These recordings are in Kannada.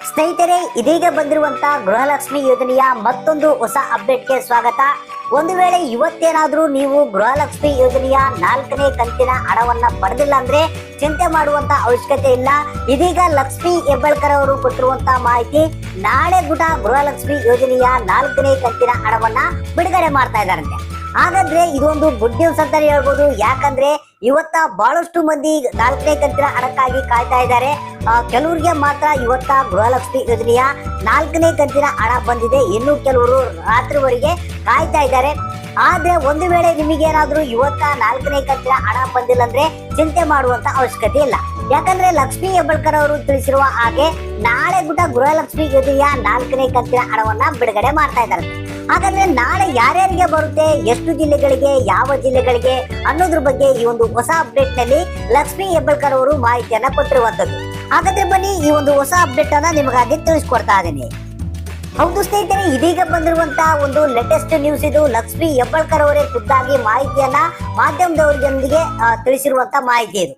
ಸ್ನೇಹಿತರೆ, ಇದೀಗ ಬಂದಿರುವಂತಹ ಗೃಹಲಕ್ಷ್ಮಿ ಯೋಜನೆಯ ಮತ್ತೊಂದು ಹೊಸ ಅಪ್ಡೇಟ್ಗೆ ಸ್ವಾಗತ. ಒಂದು ವೇಳೆ ಇವತ್ತೇನಾದ್ರೂ ನೀವು ಗೃಹಲಕ್ಷ್ಮಿ ಯೋಜನೆಯ 4ನೇ ಕಂತಿನ ಹಣವನ್ನ ಪಡೆದಿಲ್ಲ ಅಂದ್ರೆ ಚಿಂತೆ ಮಾಡುವಂತ ಅವಶ್ಯಕತೆ ಇಲ್ಲ. ಇದೀಗ ಲಕ್ಷ್ಮಿ ಹೆಬ್ಬಾಳ್ಕರ್ ಅವರು ಕೊಟ್ಟಿರುವಂತಹ ಮಾಹಿತಿ, ನಾಳೆ ಕೂಡ ಗೃಹಲಕ್ಷ್ಮಿ ಯೋಜನೆಯ 4ನೇ ಕಂತಿನ ಹಣವನ್ನ ಬಿಡುಗಡೆ ಮಾಡ್ತಾ ಇದ್ದಾರಂತೆ. ಹಾಗಾದ್ರೆ ಇದೊಂದು ಗುಡ್ ನ್ಯೂಸ್ ಅಂತಾನೆ ಹೇಳ್ಬೋದು. ಯಾಕಂದ್ರೆ ಇವತ್ತ ಬಹಳಷ್ಟು ಮಂದಿ 4ನೇ ಕಂತಿನ ಹಣಕ್ಕಾಗಿ ಕಾಯ್ತಾ ಇದ್ದಾರೆ. ಕೆಲವರಿಗೆ ಮಾತ್ರ ಇವತ್ತ ಗೃಹಲಕ್ಷ್ಮಿ ಯೋಜನೆಯ 4ನೇ ಕಂತಿನ ಹಣ ಬಂದಿದೆ. ಇನ್ನು ಕೆಲವರು ರಾತ್ರಿವರೆಗೆ ಕಾಯ್ತಾ ಇದ್ದಾರೆ. ಆದ್ರೆ ಒಂದು ವೇಳೆ ನಿಮಗೇನಾದ್ರೂ ಇವತ್ತ 4ನೇ ಕಂತಿನ ಹಣ ಬಂದಿಲ್ಲ ಅಂದ್ರೆ ಚಿಂತೆ ಮಾಡುವಂತ ಅವಶ್ಯಕತೆ ಇಲ್ಲ. ಯಾಕಂದ್ರೆ ಲಕ್ಷ್ಮಿ ಹೆಬ್ಬಾಳ್ಕರ್ ಅವರು ತಿಳಿಸಿರುವ ಹಾಗೆ ನಾಳೆ ಕೂಡ ಗೃಹಲಕ್ಷ್ಮಿ ಯೋಜನೆಯ 4ನೇ ಕಂತಿನ ಹಣವನ್ನ ಬಿಡುಗಡೆ ಮಾಡ್ತಾ ಇದ್ದಾರೆ. ಹಾಗಾದ್ರೆ ನಾಳೆ ಯಾರ್ಯಾರಿಗೆ ಬರುತ್ತೆ, ಎಷ್ಟು ಜಿಲ್ಲೆಗಳಿಗೆ, ಯಾವ ಜಿಲ್ಲೆಗಳಿಗೆ ಅನ್ನೋದ್ರ ಬಗ್ಗೆ ಈ ಒಂದು ಹೊಸ ಅಪ್ಡೇಟ್ ನಲ್ಲಿ ಲಕ್ಷ್ಮಿ ಹೆಬ್ಬಾಳ್ಕರ್ ಅವರು ಮಾಹಿತಿಯನ್ನ ಕೊಟ್ಟಿರುವಂತದ್ದು. ಹಾಗಾದ್ರೆ ಬನ್ನಿ ಈ ಒಂದು ಹೊಸ ಅಪ್ಡೇಟ್ ಅನ್ನ ನಿಮಗಾಗಿ ತಿಳಿಸ್ಕೊಡ್ತಾ ಇದ್ದೀನಿ. ಹೌದು ಸ್ನೇಹಿತರೆ, ಇದೀಗ ಬಂದಿರುವಂತಹ ಒಂದು ಲೇಟೆಸ್ಟ್ ನ್ಯೂಸ್ ಇದು. ಲಕ್ಷ್ಮಿ ಹೆಬ್ಬಾಳ್ಕರ್ ಅವರೇ ಖುದ್ದಾಗಿ ಮಾಹಿತಿಯನ್ನ ಮಾಧ್ಯಮದವರೊಂದಿಗೆ ತಿಳಿಸಿರುವಂತ ಮಾಹಿತಿ ಇದು.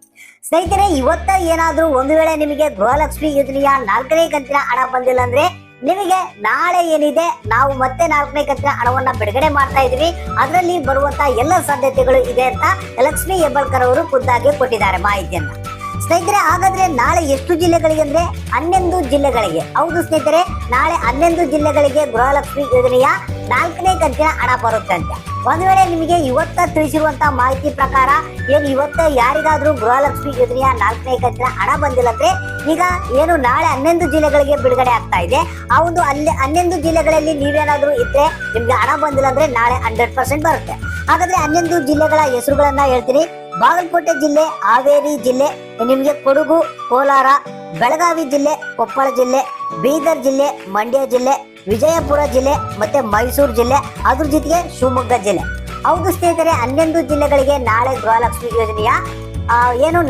ಸ್ನೇಹಿತರೆ, ಇವತ್ತ ಏನಾದ್ರೂ ಒಂದು ವೇಳೆ ನಿಮಗೆ ಗೃಹಲಕ್ಷ್ಮಿ ಯೋಜನೆಯ 4ನೇ ಕಂತಿನ ಹಣ ಬಂದಿಲ್ಲ ಅಂದ್ರೆ ನಿಮಗೆ ನಾಳೆ ಏನಿದೆ, ನಾವು ಮತ್ತೆ 4ನೇ ಕಂತಿನ ಹಣವನ್ನ ಬಿಡುಗಡೆ ಮಾಡ್ತಾ ಇದೀವಿ, ಅದರಲ್ಲಿ ಬರುವಂತ ಎಲ್ಲ ಸಾಧ್ಯತೆಗಳು ಇದೆ ಅಂತ ಲಕ್ಷ್ಮಿ ಹೆಬ್ಬಾಳ್ಕರ್ ಅವರು ಖುದ್ದಾಗಿ ಕೊಟ್ಟಿದ್ದಾರೆ ಮಾಹಿತಿಯನ್ನ. ಸ್ನೇಹಿತರೆ, ಹಾಗಾದ್ರೆ ನಾಳೆ ಎಷ್ಟು ಜಿಲ್ಲೆಗಳಿಗೆ ಅಂದ್ರೆ 11 ಜಿಲ್ಲೆಗಳಿಗೆ. ಹೌದು ಸ್ನೇಹಿತರೆ, ನಾಳೆ 11 ಜಿಲ್ಲೆಗಳಿಗೆ ಗೃಹಲಕ್ಷ್ಮಿ ಯೋಜನೆಯ 4ನೇ ಕಂತಿನ ಹಣ ಬರುತ್ತೆ ಅಂತ. ಒಂದು ವೇಳೆ ನಿಮಗೆ ಇವತ್ತ ತಿಳಿಸಿರುವಂತ ಮಾಹಿತಿ ಪ್ರಕಾರ ಇವತ್ತ ಯಾರಿಗಾದ್ರೂ ಗೃಹಲಕ್ಷ್ಮಿ ಯೋಜನೆಯ 4ನೇ ಕಂತಿನ ಹಣ ಬಂದಿಲ್ಲ ಅಂದ್ರೆ ಈಗ ನಾಳೆ 11 ಜಿಲ್ಲೆಗಳಿಗೆ ಬಿಡುಗಡೆ ಆಗ್ತಾ ಇದೆ. ಆ ಒಂದು 11 ಜಿಲ್ಲೆಗಳಲ್ಲಿ ನೀವೇನಾದ್ರೂ ಇದ್ರೆ ನಿಮ್ಗೆ ಹಣ ಬಂದಿಲ್ಲ ಅಂದ್ರೆ ನಾಳೆ 100% ಬರುತ್ತೆ. ಹಾಗಾದ್ರೆ 11 ಜಿಲ್ಲೆಗಳ ಹೆಸರುಗಳನ್ನ ಹೇಳ್ತೀನಿ. ಬಾಗಲಕೋಟೆ ಜಿಲ್ಲೆ, ಹಾವೇರಿ ಜಿಲ್ಲೆ, ನಿಮ್ಗೆ ಕೊಡಗು, ಕೋಲಾರ, ಬೆಳಗಾವಿ ಜಿಲ್ಲೆ, ಕೊಪ್ಪಳ ಜಿಲ್ಲೆ, ಬೀದರ್ ಜಿಲ್ಲೆ, ಮಂಡ್ಯ ಜಿಲ್ಲೆ, ವಿಜಯಪುರ ಜಿಲ್ಲೆ ಮತ್ತೆ ಮೈಸೂರು ಜಿಲ್ಲೆ, ಅದ್ರ ಜೊತೆಗೆ ಶಿವಮೊಗ್ಗ ಜಿಲ್ಲೆ. ಹೌದು ಸ್ನೇಹಿತರೆ, 11 ಜಿಲ್ಲೆಗಳಿಗೆ ನಾಳೆ ಗೃಹಲಕ್ಷ್ಮಿ ಯೋಜನೆಯ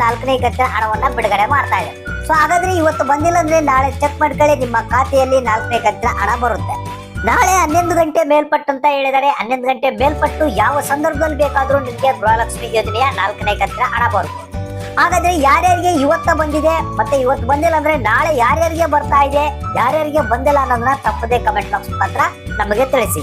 4ನೇ ಕಂತಿನ ಹಣವನ್ನ ಬಿಡುಗಡೆ ಮಾಡ್ತಾ ಇದೆ. ಸೊ ಹಾಗಾದ್ರೆ ಇವತ್ತು ಬಂದಿಲ್ಲ ಅಂದ್ರೆ ನಾಳೆ ಚೆಕ್ ಮಾಡ್ಕೊಳ್ಳಿ, ನಿಮ್ಮ ಖಾತೆಯಲ್ಲಿ 4ನೇ ಕಂತಿನ ಹಣ ಬರುತ್ತೆ. ನಾಳೆ 11 ಗಂಟೆ ಮೇಲ್ಪಟ್ಟು ಅಂತ ಹೇಳಿದರೆ 11 ಗಂಟೆ ಮೇಲ್ಪಟ್ಟು ಯಾವ ಸಂದರ್ಭದಲ್ಲಿ ಬೇಕಾದ್ರೂ ನಿಮಗೆ ಗೃಹಲಕ್ಷ್ಮಿ ಯೋಜನೆಯ 4ನೇ ಕಂತಿನ ಹಣ ಬರುತ್ತೆ. ಹಾಗಾದ್ರೆ ಯಾರ್ಯಾರಿಗೆ ಇವತ್ತ ಬಂದಿದೆ ಮತ್ತೆ ಇವತ್ತು ಬಂದಿಲ್ಲ ಅಂದ್ರೆ ನಾಳೆ ಯಾರ್ಯಾರಿಗೆ ಬರ್ತಾ ಇದೆ, ಯಾರ್ಯಾರಿಗೆ ಬಂದಿಲ್ಲ ಅನ್ನೋದನ್ನ ತಪ್ಪದೆ ಕಮೆಂಟ್ ಬಾಕ್ಸ್ ಮುಖಾಂತರ ನಮಗೆ ತಿಳಿಸಿ.